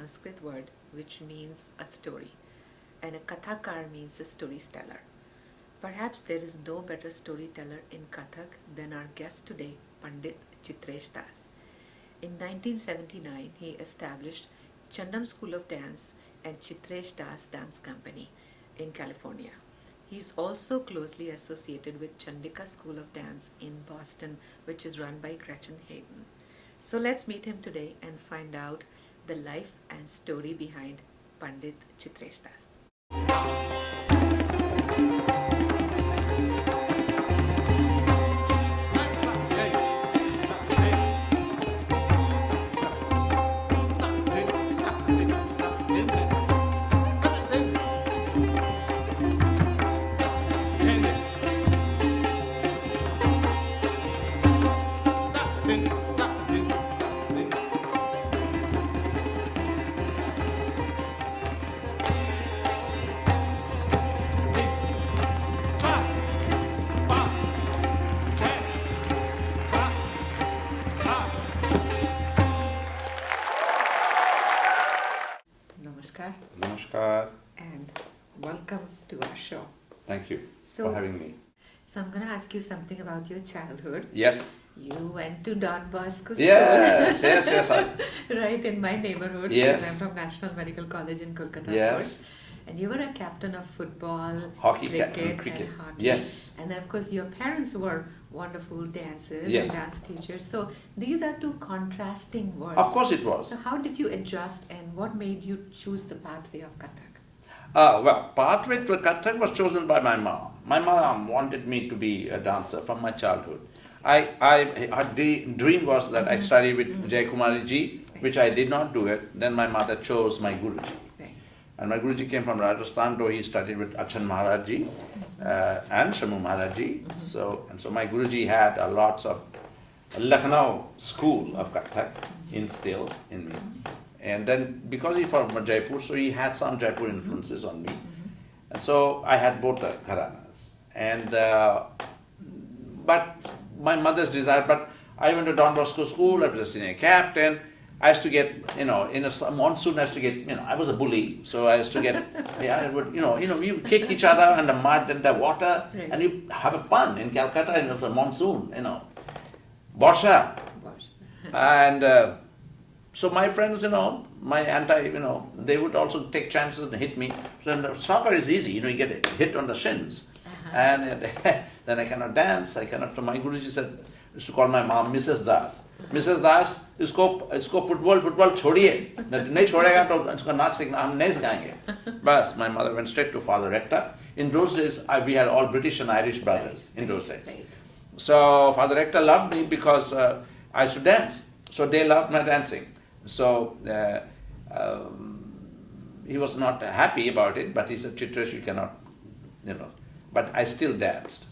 Sanskrit word which means a story, and a Kathakar means a storyteller. Perhaps there is no better storyteller in Kathak than our guest today, Pandit Chitresh Das. In 1979, he established Chandam School of Dance and Chitresh Das Dance Company in California. He is also closely associated with Chandika School of Dance in Boston, which is run by Gretchen Hayden. So let's meet him today and find out the life and story behind Pandit Chitresh Das. Namaskar. Namaskar. And welcome to our show. Thank you for having me. So I'm going to ask you something about your childhood. Yes. You went to Don Bosco School. Yes. Right in my neighborhood. Yes. I'm from National Medical College in Kolkata. Yes. Of course. And you were a captain of football, Hockey, cricket. cricket. And hockey. Yes. And then of course your parents were wonderful dancers Yes. and dance teachers. So these are two contrasting worlds. Of course it was. So how did you adjust and what made you choose the pathway of Kathak? Well, pathway to Kathak was chosen by my mom. My mom wanted me to be a dancer from my childhood. Her dream was that I study with Jai Kumari ji, which I did not do it. Then my mother chose my Guruji. And my Guruji came from Rajasthan, though he studied with Achan Maharaj ji and Shamu Maharaj ji. So my Guruji had lots of Lucknow school of Kathak instilled in me. And then because he's from Jaipur, so he had some Jaipur influences on me. And so I had both the gharanas. And but my mother's desire, but I went to Don Bosco School, I was a senior captain. I used to get, in a monsoon, I used to get, I was a bully, so I used to get, I would, you kick each other in the mud and the water, and you have a fun in Calcutta, and it was a monsoon, Barsha. And so my friends, my they would also take chances and hit me. So soccer is easy, you get hit on the shins. And then I cannot dance, so my Guruji said, used to call my mom Mrs. Das. Mrs. Das, इसको football छोड़िए, नहीं छोड़ेगा तो इसको नाच सीखना हम नहीं सिखाएंगे. But my mother went straight to Father Rector. In those days, we had all British and Irish brothers in those days. So Father Rector loved me because I used to dance. So they loved my dancing. So he was not happy about it, but he said, Chitresh, you cannot, But I still danced.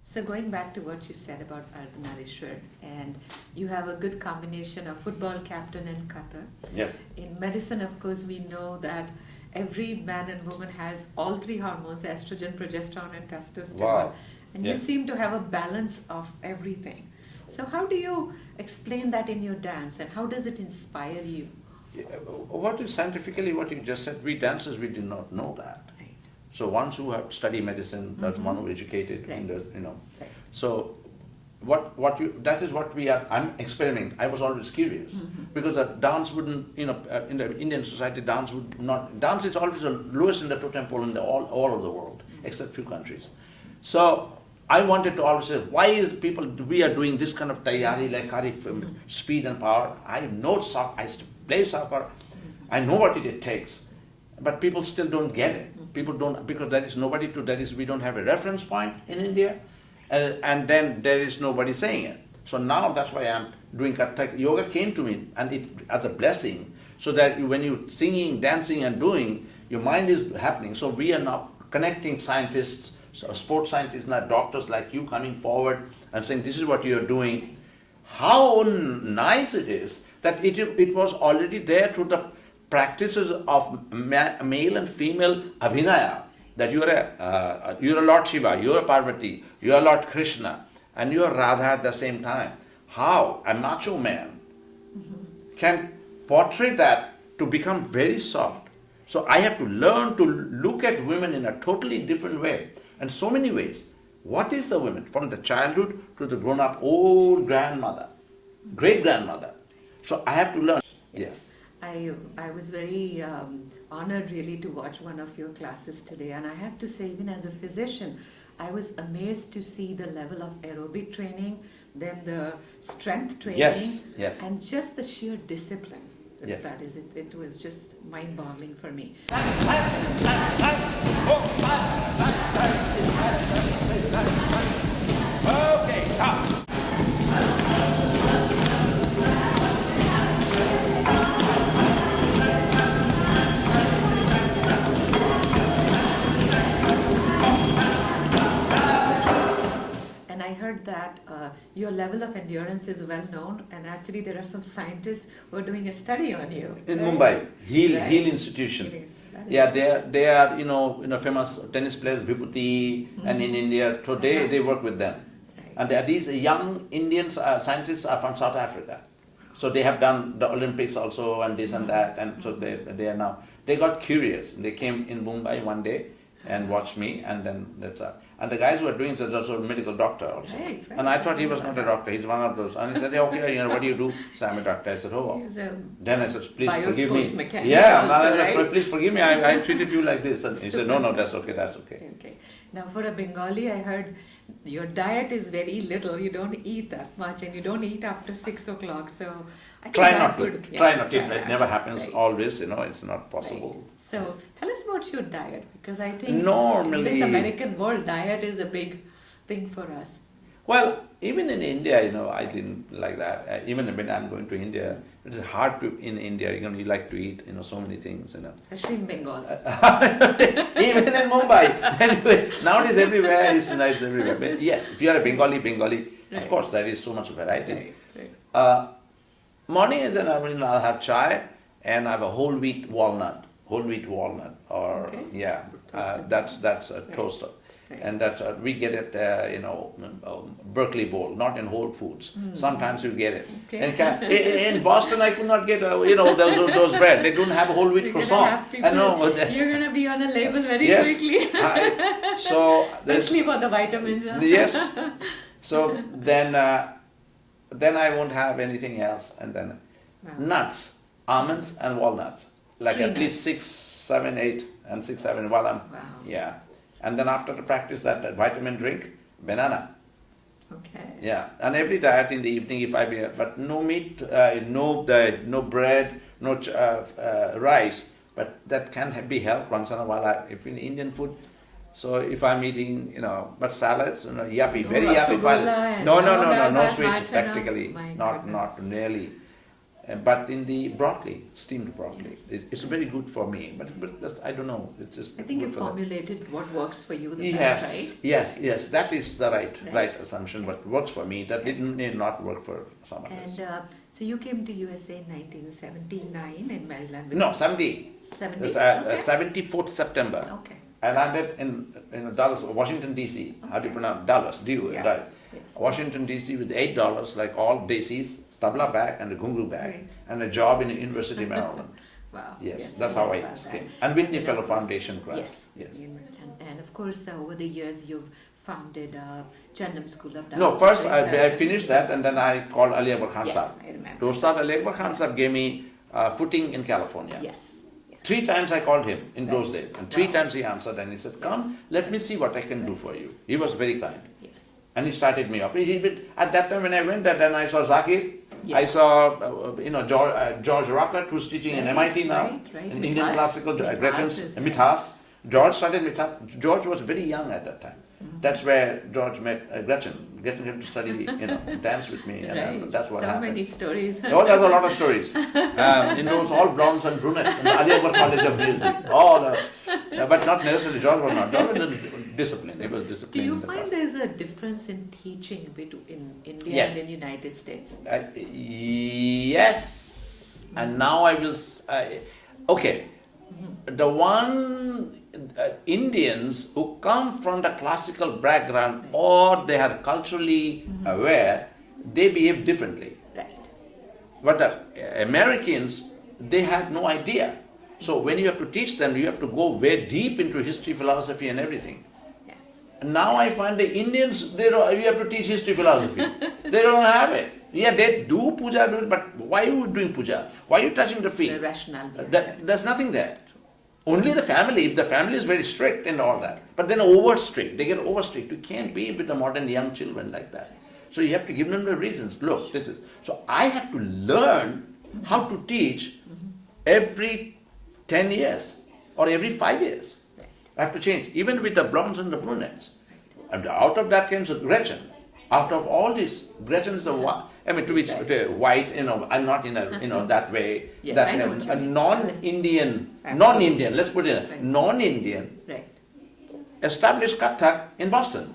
So going back to what you said about Ardhanarishvara, and you have a good combination of football captain and Kathak. Yes. In medicine, of course, we know that every man and woman has all three hormones, estrogen, progesterone and testosterone. Wow. And Yes. you seem to have a balance of everything. So how do you explain that in your dance and how does it inspire you? What is scientifically what you just said, we dancers, we did not know that. Right. So ones who have studied medicine, that's one who educated, Right. Right. So that is what we are, I'm experimenting. I was always curious because dance wouldn't, in the Indian society, dance is always the lowest in the totem pole in all over the world, except few countries. So I wanted to always say, why is we are doing this kind of taiyari, like speed and power. I know soccer, I used to play soccer, I know what it takes, but people still don't get it. People don't, because we don't have a reference point in India, and then there is nobody saying it. So now that's why I'm doing Kathak. Yoga came to me, and it as a blessing so that when you're singing, dancing and doing, your mind is happening. So we are now connecting scientists, sports scientists, not doctors like you coming forward and saying this is what you're doing. How nice it is that it was already there through the practices of male and female abhinaya, that you're a Lord Shiva, you're a Parvati, you're a Lord Krishna, and you're Radha at the same time. How a macho man can portray that to become very soft. So I have to learn to look at women in a totally different way, and so many ways. What is the woman? From the childhood to the grown-up old grandmother, great-grandmother. So I have to learn. Yes. I was very honored really to watch one of your classes today, and I have to say, even as a physician, I was amazed to see the level of aerobic training, then the strength training, yes. and just the sheer discipline. Yes. That is, it was just mind-boggling for me. Okay, stop. And I heard that your level of endurance is well known, and actually there are some scientists who are doing a study on you. In right? Mumbai, Heel Right. Institution. Heel Institute. Yeah, they are famous tennis players, Vibhuti, and in India. So they work with them. Right. And they are these young Indians, scientists are from South Africa. So they have done the Olympics also and this and that. And so they are now, they got curious. They came in Mumbai one day and watched me, and then that's and the guys who are doing it are also a medical doctor also. Right. And I thought he was not a doctor, he's one of those. And he said, okay, what do you do? So I'm a doctor. I said, oh. He's a Then I said, please forgive me. biosports mechanic Yeah, also, and I said, right? please forgive me, I treated you like this. And he said, no, that's okay, that's okay. Okay. Now for a Bengali, I heard your diet is very little. You don't eat that much, and you don't eat after 6 o'clock. So I think Try that not to. would- Try yeah, not to. It never happens right. always, it's not possible. Right. So tell us about your diet, because I think Normally- in this American world, diet is a big thing for us. Well, even in India, I didn't like that. Even when I'm going to India, it is hard to, in India, you like to eat, so many things, Especially in Bengal. Even in Mumbai. Anyway, nowadays everywhere is nice everywhere. But yes, if you are a Bengali, Right. of course, there is so much variety. Right. Morning is I'll have chai and I have a whole wheat walnut, or Okay. Toasted. that's a Right. toaster. Right. And that's we get it, Berkeley Bowl, not in Whole Foods. Sometimes you get it. Okay. In Boston, I could not get those bread. They don't have a whole wheat You're croissant. gonna have people, you're gonna be on a label very Yes. quickly. So there's- Especially for the vitamins. Huh? Yes. So then I won't have anything else, and then Wow. nuts, almonds and walnuts, like Tree at nuts. least 6, 7, 8, and 6, 7 while I'm Wow. yeah. And then after the practice, that vitamin drink, banana. Okay. Yeah, and every diet in the evening if but no meat, no bread, no rice, but that can be helped once in a while if in Indian food. So if I'm eating, but salads, yuppie, No very yuppie. rasgulla and No that sweets much, practically, my not goodness. nearly. But in the broccoli, steamed broccoli, it's very good for me. But just, I don't know, it's just. I think you good for them. formulated what works for you the best, right? Yes, that is the right Right. assumption. What works for me, that need not work for someone else. And so you came to USA in 1979 in Maryland. No, 70. 70? It's, Okay. 74th September. Okay. I landed in Dallas, Washington D.C. How do you pronounce Dallas? Yes, Right? yes. Washington D.C. with $8, like all Desis, tabla bag and a gungu bag, Right. and a job in the University of Maryland. Wow. Yes, that's how I love that. came. And Whitney And Fellow of course- Foundation grant. Yes. And of course, over the years, you've founded Chandam School of Dance. No, first Chitresh I has- finished that, and then I called Ali Akbar Khan Yes, Sahib. I remember. To start, Ali Akbar Khan Sahib gave me footing in California. Yes. 3 times I called him in those Right. days, and 3 Wow. times he answered, and he said, "Come, let me see what I can do for you." He was very kind, Yes. and he started me off. At that time when I went there, then I saw Zakir, Yes. I saw George Ruckett, who's teaching in Right, MIT now, right. in Indian Mithas. classical Mithas Gretchen's is Mithas. George started Mithas. George was very young at that time. That's where George met Gretchen. get him to study, dance with me, and that's what happened. So many stories. Oh, there's a lot of stories. Those all blondes and brunettes in the Aligarh College of Music. But not necessarily George was not. George was disciplined. He was Do disciplined. you in the find past. there's a difference in teaching in India Yes. and in the United States? Yes. And now I will. Okay. The one Indians who come from the classical background or they are culturally aware, they behave differently. Right. But the Americans, they had no idea. So when you have to teach them, you have to go very deep into history, philosophy, and everything. Yes. Now I find the Indians, you have to teach history, philosophy. They don't have it. Yeah, they do puja, but why are you doing puja? Why are you touching the feet? The rationale. There's nothing there. Only the family, if the family is very strict and all that. But then over strict, they get over strict. You can't be with the modern young children like that. So you have to give them the reasons. Look, this is. So I have to learn how to teach every 10 years or every 5 years. I have to change, even with the blondes and the brunettes. And out of that comes Gretchen. Out of all this, Gretchen is to be white, I'm not in a, that way. Yes, that I know what you a mean. non-Indian, Absolutely. let's put it in, Right. non-Indian, Right. established Kathak in Boston.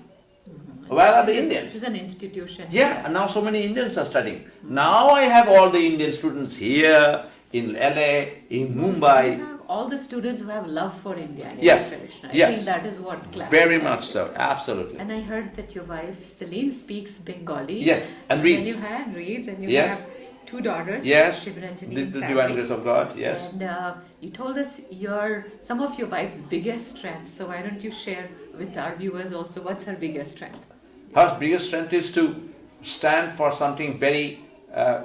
Where are the Indians? It is an institution. Yeah, and now so many Indians are studying. Now I have all the Indian students here, in LA, in Mumbai. You have all the students who have love for India. and Yes, tradition. I yes. think that is what class. Very much so, absolutely. And I heard that your wife Celine speaks Bengali. Yes, and reads. And you Yes. have two daughters. Yes, Shivranjani the and divine Savri. grace of God, yes. And you told us some of your wife's biggest strengths. So why don't you share with our viewers also what's her biggest strength? Her biggest strength is to stand for something very,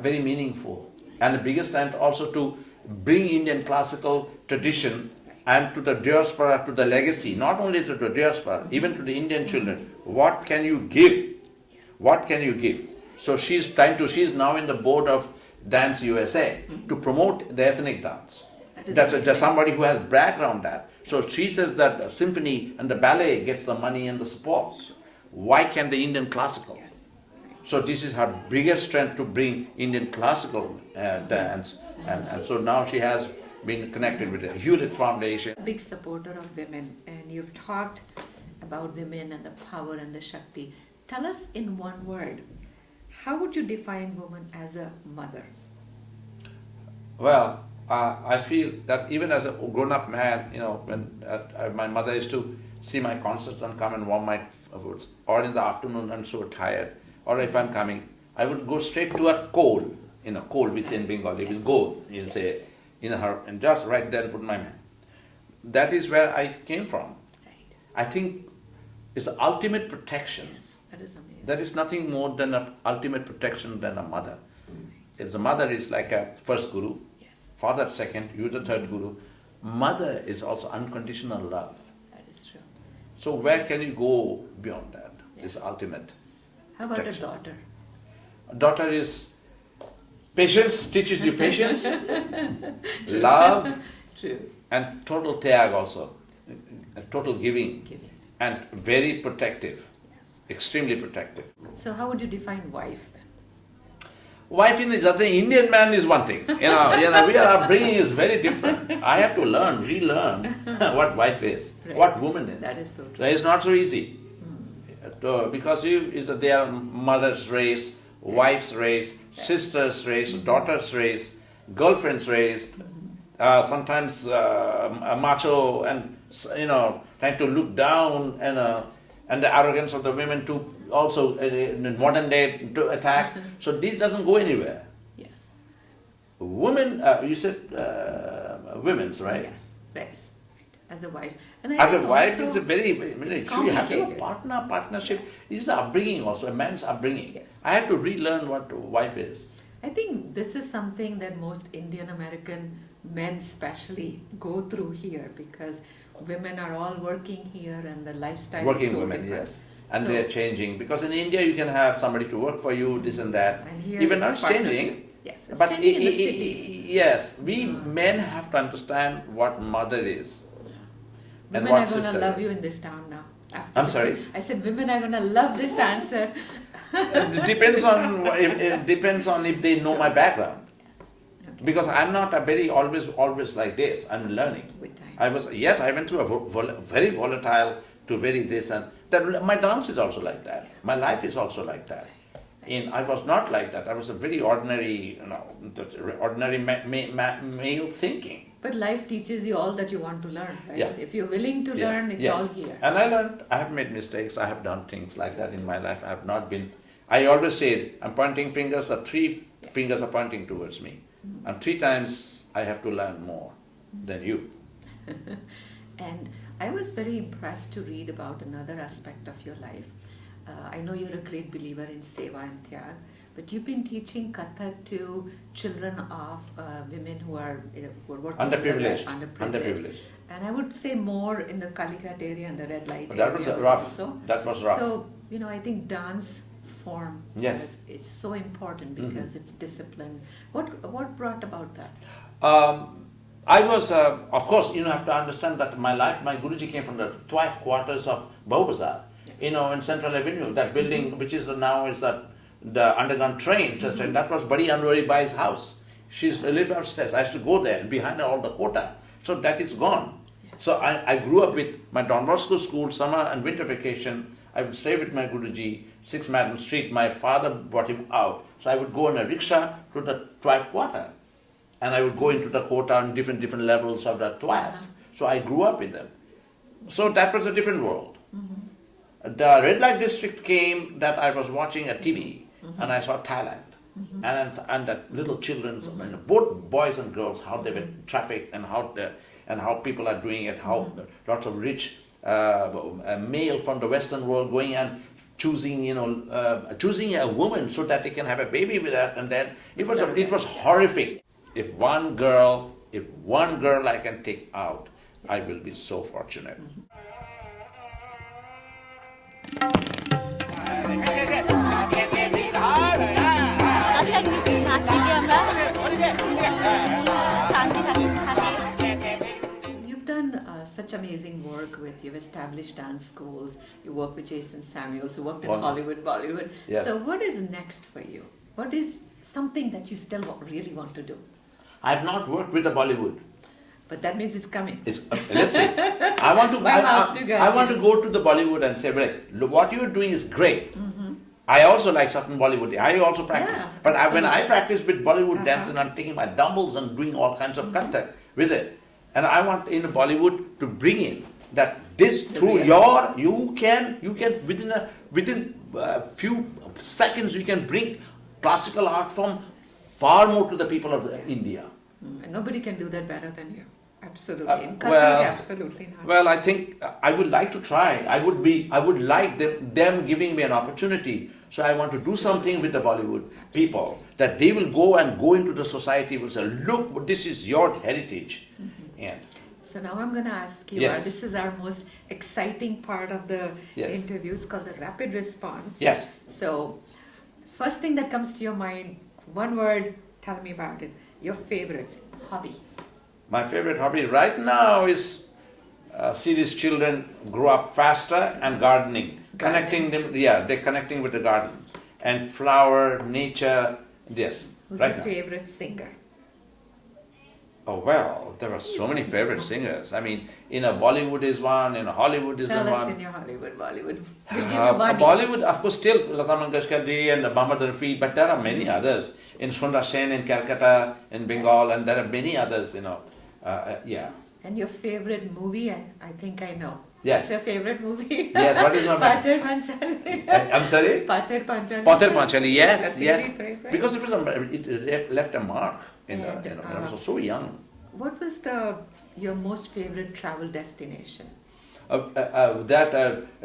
very meaningful. And the biggest strength also to bring Indian classical tradition and to the diaspora, to the legacy, not only to the diaspora, even to the Indian children. What can you give? What can you give? So she's now in the board of Dance USA to promote the ethnic dance. That's somebody who has background that. So she says that the symphony and the ballet gets the money and the support. Why can't the Indian classical? So this is her biggest strength to bring Indian classical dance. And so now she has been connected with the Hewlett Foundation. A big supporter of women, and you've talked about women and the power and the Shakti. Tell us in one word, how would you define woman as a mother? Well, I feel that even as a grown-up man, when my mother used to see my concerts and come and warm my foods, or in the afternoon I'm so tired, or if I'm coming, I would go straight to her coal. Coal we say in Bengali, it will go, you say, in her, and just right there put my hand. That is where I came from. Right. I think it's the ultimate protection. Yes, that is amazing. That is nothing more than an ultimate protection than a mother. If the mother is like a first guru, Yes, father second, you the third guru. Mother is also unconditional love. that is true. So where can you go beyond that? It's ultimate. How about Protection. a daughter? A daughter is patience, teaches you patience, love, True. and total tyag also, total giving, Giving. and very protective, extremely protective. So how would you define wife then? Wife is nothing. Indian man is one thing. Our upbringing is very different. I have to relearn what wife is, Right. what woman is. That is so true. That is not so easy. Because they are mother's race, wife's race, sister's race, daughter's race, girlfriend's race, sometimes macho and trying to look down and the arrogance of the women to also in modern day to attack. So this doesn't go anywhere. Yes. Women, you said women's, right? Yes. Yes. As a wife. And I As a think wife, also it's a very, it's you have to have a complicated. partnership. It's the upbringing also, a man's upbringing. Yes. I had to relearn what wife is. I think this is something that most Indian American men especially go through here because women are all working here and the lifestyle Working is so women, different. yes. And So- they're changing. Because in India you can have somebody to work for you, this and that. And here Even now it's partnership. changing. Yes, it's But changing in the cities. yes, we men have to understand what mother is. And Women what are going to sister love is. you in this town now. After I'm this? sorry? I said women are gonna love this answer. It depends on if they know my background. Okay. Because I'm not a very always like this. I'm learning. With time. I went through a very volatile to very this and that. My dance is also like that. My life is also like that. I was not like that. I was a very ordinary, ordinary male thinking. But life teaches you all that you want to learn, right? Yeah. If you're willing to Yes, learn, it's yes. all here. And I learned, I have made mistakes, I have done things like that in my life. I have not been, I always say, I'm pointing fingers, the 3 fingers are pointing towards me. And 3 times I have to learn more than you. And I was very impressed to read about another aspect of your life. I know you're a great believer in Seva and Tyag, but you've been teaching Kathak to children of women who are working Underprivileged. underprivileged. And I would say more in the Kalikat area and the red light That area. was rough. Also. That was rough. So, I think dance form Yes. is so important because it's discipline. What brought about that? I was, of course, you have to understand that my Guruji came from the 12 quarters of Bahubazar, in Central Avenue, that building which is now is the underground train, that was Badi Anwari Bai's house. She lived upstairs. I used to go there, and behind her all the quota. So that is gone. So I grew up with my Don Bosco school, summer and winter vacation. I would stay with my Guruji, 6 Madam Street. My father brought him out. So I would go on a rickshaw to the 12 quarter. And I would go into the quota on different levels of the 12s. So I grew up with them. So that was a different world. The red light district came that I was watching a TV and I saw Thailand. And the little children, both boys and girls, how they were trafficked and how people are doing it, how lots of rich male from the Western world going and choosing a woman so that they can have a baby with her, and then it was horrific. If one girl I can take out, I will be so fortunate. You've done such amazing work you've established dance schools, you work with Jason Samuels, you worked in Hollywood, Bollywood. Yes. So what is next for you? What is something that you still really want to do? I have not worked with the Bollywood. But that means it's coming. Let's see. I want to go to the Bollywood and say, well, what you're doing is great. I also like certain Bollywood. I also practice. Yeah, but when I practice with Bollywood dance, and I'm taking my dumbbells and doing all kinds of Kathak with it. And I want in Bollywood to bring in that this through you can within a few seconds you can bring classical art from far more to the people of India. And nobody can do that better than you. Absolutely. In Kathak, absolutely not. Well, I think I would like to try. I would like them giving me an opportunity. So I want to do something with the Bollywood people that they will go into the society, will say, look, this is your heritage. And so now I'm going to ask you, Yes. this is our most exciting part of the Yes. interview. It's called the rapid response. Yes. So first thing that comes to your mind, one word, tell me about it. Your favorites, hobby. My favorite hobby right now is see these children grow up faster and gardening. Connecting them, they're connecting with the garden and flower, nature. Yes. Who's right your now. favorite singer? Oh well, there are so many favorite singers. I mean, in a Bollywood is one, in a Hollywood is Tell us one. in your Hollywood, Bollywood. We'll give you one each. Bollywood, of course, still Lata Mangeshkar ji and Mohammed Rafi, but there are many others. In Sundar Sen in Calcutta, in Bengal, and there are many others, yeah. And your favorite movie, I think I know. Yes. What's your favorite movie? Yes, what is my Pather Panchali. I'm sorry? Pather Panchali. Pather Panchali, yes, That's yes. really favorite. Because it left a mark in And, I was so young. What was your most favorite travel destination?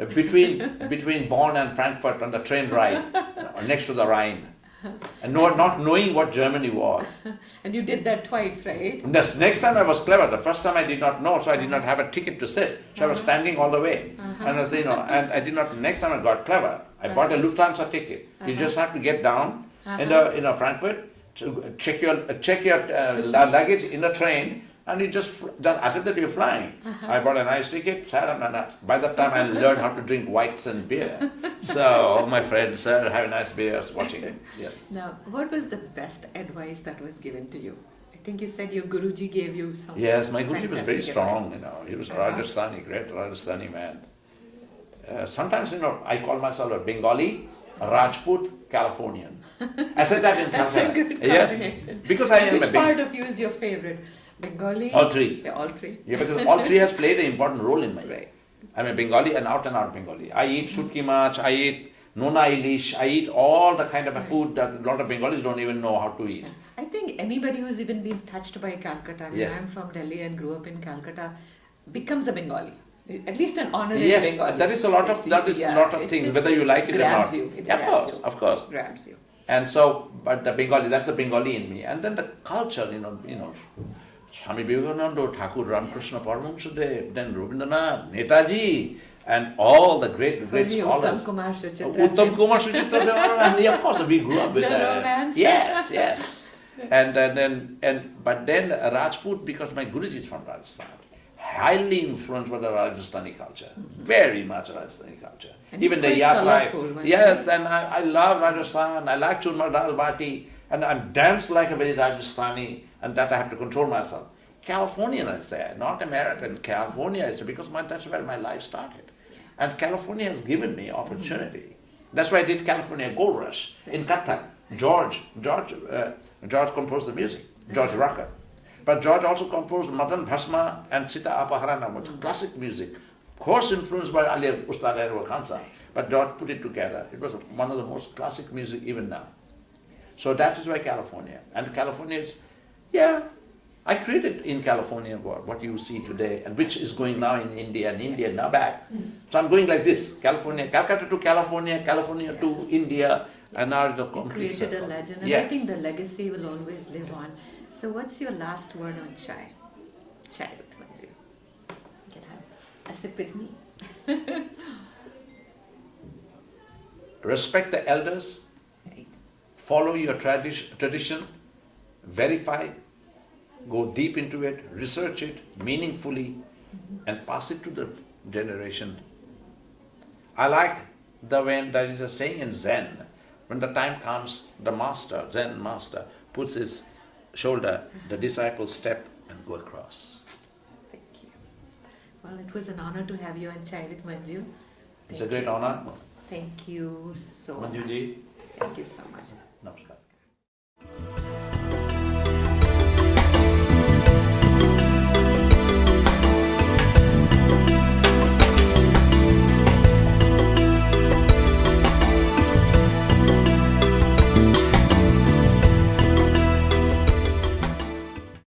Between Bonn and Frankfurt on the train ride, next to the Rhine. And not knowing what Germany was. And you did that twice, right? Next time I was clever. The first time I did not know, so I did not have a ticket to sit. So I was standing all the way. And I did not. Next time I got clever. I bought a Lufthansa ticket. You just have to get down in Frankfurt, to check your luggage in the train, and you just as if that you're flying. I bought a nice ticket, sat on, and by that time I learned how to drink whites and beer. So all my friends, sir, have a nice beers watching it. Yes. Now, what was the best advice that was given to you? I think you said your Guruji gave you some. Yes, my Guruji was very fantastic strong, advice. He was a Rajasthani, great Rajasthani man. Sometimes, I call myself a Bengali, a Rajput, Californian. I said that in That's Calcutta. a good Yes, combination. because I am Which a part of you is your favorite? Bengali? All three. Say all three. Yeah, because all three has played an important role in my life. Right. I'm a Bengali and out Bengali. I eat shutki mach, I eat nona ilish, I eat all the kind of a food that a lot of Bengalis don't even know how to eat. I think anybody who's even been touched by Calcutta, I mean, Yes. I'm from Delhi and grew up in Calcutta, becomes a Bengali. At least an honorary Yes, Bengali. that is a lot of It things, just whether you like it or grabs not. you. It Of grabs course, you. of course. Grabs you. And so, but the Bengali, that's the Bengali in me. And then the culture, Swami Vivekananda, Thakur Ramakrishna Paramahansadev, then Rabindranath, Netaji, and all the great For me, scholars. Uttam Kumar Suchitra. Uttam Kumar Suchitra, and of course we grew up with The that. romance. Yes. But then Rajput, because my Guruji is from Rajasthan, highly influenced by the Rajasthani culture, very much Rajasthani culture. And Even it's the quite yatra. colourful, Yes, and I love Rajasthan. I like churma dal bati, and I dance like a very Rajasthani, and that I have to control myself. Californian, I say, not American. California, I say, because that's where my life started. And California has given me opportunity. That's why I did California Gold Rush in Kathak. George composed the music, George Ruckett. But George also composed Madan Bhasma and Sita Apaharana, which is classic music. Of course influenced by Ali Ustad Erwa Khansa, but George put it together. It was one of the most classic music even now. So that is why California. And California is, I created in California what you see today, and which is going now in India, and India now back. So I'm going like this, California, Calcutta to California, California to India, and now the You complete created circle. a legend, and Yes. I think the legacy will always live on. So what's your last word on chai? Chai with Manju. You can have a sip with me. Respect the elders, Right. follow your tradition, verify, go deep into it, research it meaningfully, and pass it to the generation. I like when there is a saying in Zen, when the time comes, the master, Zen master, puts his shoulder, the disciples step and go across. Thank you. Well, it was an honor to have you on Chai with Manju. It's a great honor. Thank you so Manju much. ji. Thank you so much. Namaskar.